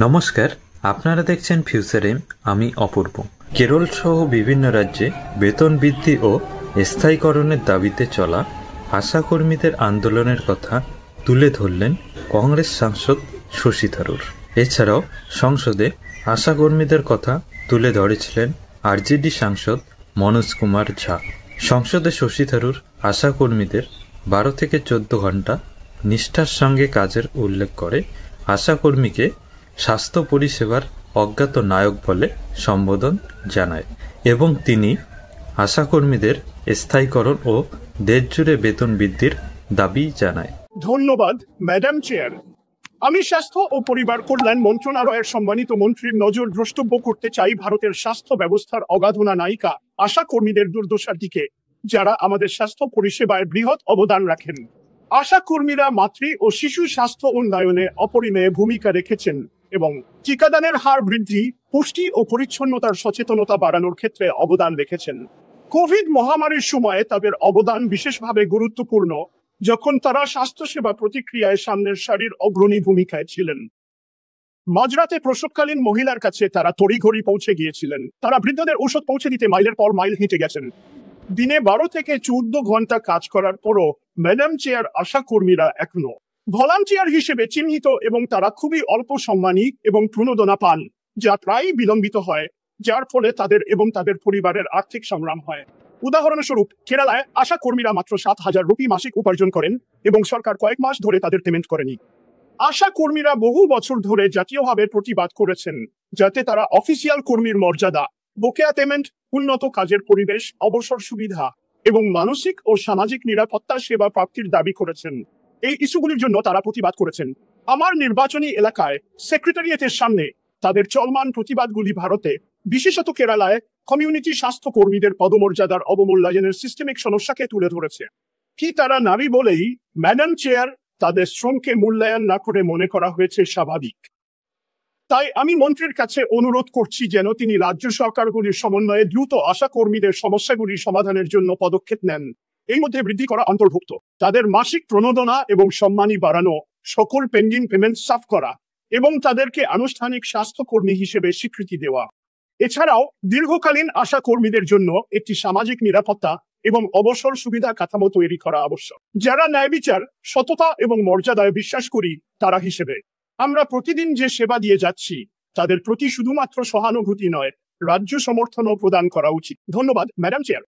নমস্কার, আপনারা দেখছেন ফিউচার এম। আমি অপূর্ব। কেরল সহ বিভিন্ন রাজ্যে বেতন বৃদ্ধি ও স্থায়ীকরণের দাবিতে চলা আশাকর্মীদের আন্দোলনের কথা তুলে ধরলেন কংগ্রেস সাংসদ শশী থারুর। এছাড়াও সংসদে আশাকর্মীদের কথা তুলে ধরেছিলেন আরজেডি সাংসদ মনোজ কুমার ঝা। সংসদে শশী থারুর আশাকর্মীদের 12 থেকে 14 ঘন্টা নিষ্ঠার সঙ্গে কাজের উল্লেখ করে আশাকর্মীকে স্বাস্থ্য পরিষেবার অজ্ঞাত নায়ক বলে সম্বোধন জানায় এবং তিনি আশাকর্মীদের স্থায়ীকরণ ও দেশজুড়ে বেতন বৃদ্ধির দাবি জানায়। ধন্যবাদ ম্যাডাম চেয়ার। আমি স্বাস্থ্য ও পরিবার কল্যাণ মন্ত্রণালয়ের সম্মানিত মন্ত্রীর নজর দ্রষ্টব্য করতে চাই ভারতের স্বাস্থ্য ব্যবস্থার অগাধনা নায়িকা আশা কর্মীদের দুর্দশার দিকে, যারা আমাদের স্বাস্থ্য পরিষেবায় বৃহৎ অবদান রাখেন। আশা কর্মীরা মাতৃ ও শিশু স্বাস্থ্য উন্নয়নে অপরিমেয় ভূমিকা রেখেছেন এবং টিকাদানের হার বৃদ্ধি, পুষ্টি ও পরিচ্ছন্নতার সচেতনতা বাড়ানোর ক্ষেত্রে অবদান রেখেছেন। কোভিড মহামারীর সময়ে তাদের অবদান বিশেষভাবে গুরুত্বপূর্ণ, যখন তারা স্বাস্থ্যসেবা প্রতিক্রিয়ায় সামনের সারির অগ্রণী ভূমিকায় ছিলেন। মাঝরাতে প্রসবকালীন মহিলার কাছে তারা তড়িঘড়ি পৌঁছে গিয়েছিলেন। তারা বৃদ্ধদের ঔষধ পৌঁছে দিতে মাইলের পর মাইল হেঁটে গেছেন। দিনে 12 থেকে 14 ঘন্টা কাজ করার পরও ম্যাডাম চেয়ার আশা কর্মীরা এখনো ভলান্টিয়ার হিসেবে চিহ্নিত এবং তারা খুবই অল্প সম্মানী এবং প্রণোদনা পান, যা প্রায়ই বিলম্বিত হয়, যার ফলে তাদের এবং তাদের পরিবারের আর্থিক সংগ্রাম হয়। উদাহরণস্বরূপ, কেরালায় আশা কর্মীরা মাত্র 7,000 রুপি মাসিক উপার্জন করেন এবং সরকার কয়েক মাস ধরে তাদের পেমেন্ট করেনি। আশা কর্মীরা বহু বছর ধরে জাতীয়ভাবে প্রতিবাদ করেছেন যাতে তারা অফিসিয়াল কর্মীর মর্যাদা, বকেয়া পেমেন্ট, উন্নত কাজের পরিবেশ, অবসর সুবিধা এবং মানসিক ও সামাজিক নিরাপত্তা সেবা প্রাপ্তির দাবি করেছেন। এই ইস্যুগুলির জন্য তারা প্রতিবাদ করেছেন। আমার নির্বাচনী এলাকায় সেক্রেটারিয়েটের সামনে তাদের চলমান প্রতিবাদগুলি ভারতে, বিশেষত কেরালায়, কমিউনিটি স্বাস্থ্য কর্মীদের পদমর্যাদার অবমূল্যায়নের সিস্টেমিক সমস্যাকে তুলে ধরেছে। কি তারা নারী বলেই ম্যাডাম চেয়ার তাদের শ্রমকে মূল্যায়ন না করে মনে করা হয়েছে স্বাভাবিক? তাই আমি মন্ত্রীর কাছে অনুরোধ করছি যেন তিনি রাজ্য সরকারগুলির সমন্বয়ে দ্রুত আশা কর্মীদের সমস্যাগুলি সমাধানের জন্য পদক্ষেপ নেন। এই মধ্যে বৃদ্ধি করা অন্তর্ভুক্ত তাদের মাসিক প্রণোদনা এবং সম্মানী বাড়ানো, সকল পেন্ডিং পেমেন্ট সাফ করা এবং তাদেরকে আনুষ্ঠানিক স্বাস্থ্যকর্মী হিসেবে স্বীকৃতি দেওয়া। এছাড়াও দীর্ঘকালীন আশা কর্মীদের জন্য একটি সামাজিক নিরাপত্তা এবং অবসর সুবিধা কাঠামো তৈরি করা আবশ্যক, যারা ন্যায় বিচার, সততা এবং মর্যাদায় বিশ্বাস করি তারা হিসেবে আমরা প্রতিদিন যে সেবা দিয়ে যাচ্ছি তাদের প্রতি শুধুমাত্র সহানুভূতি নয়, রাজ্য সমর্থনও প্রদান করা উচিত। ধন্যবাদ ম্যাডাম চেয়ার।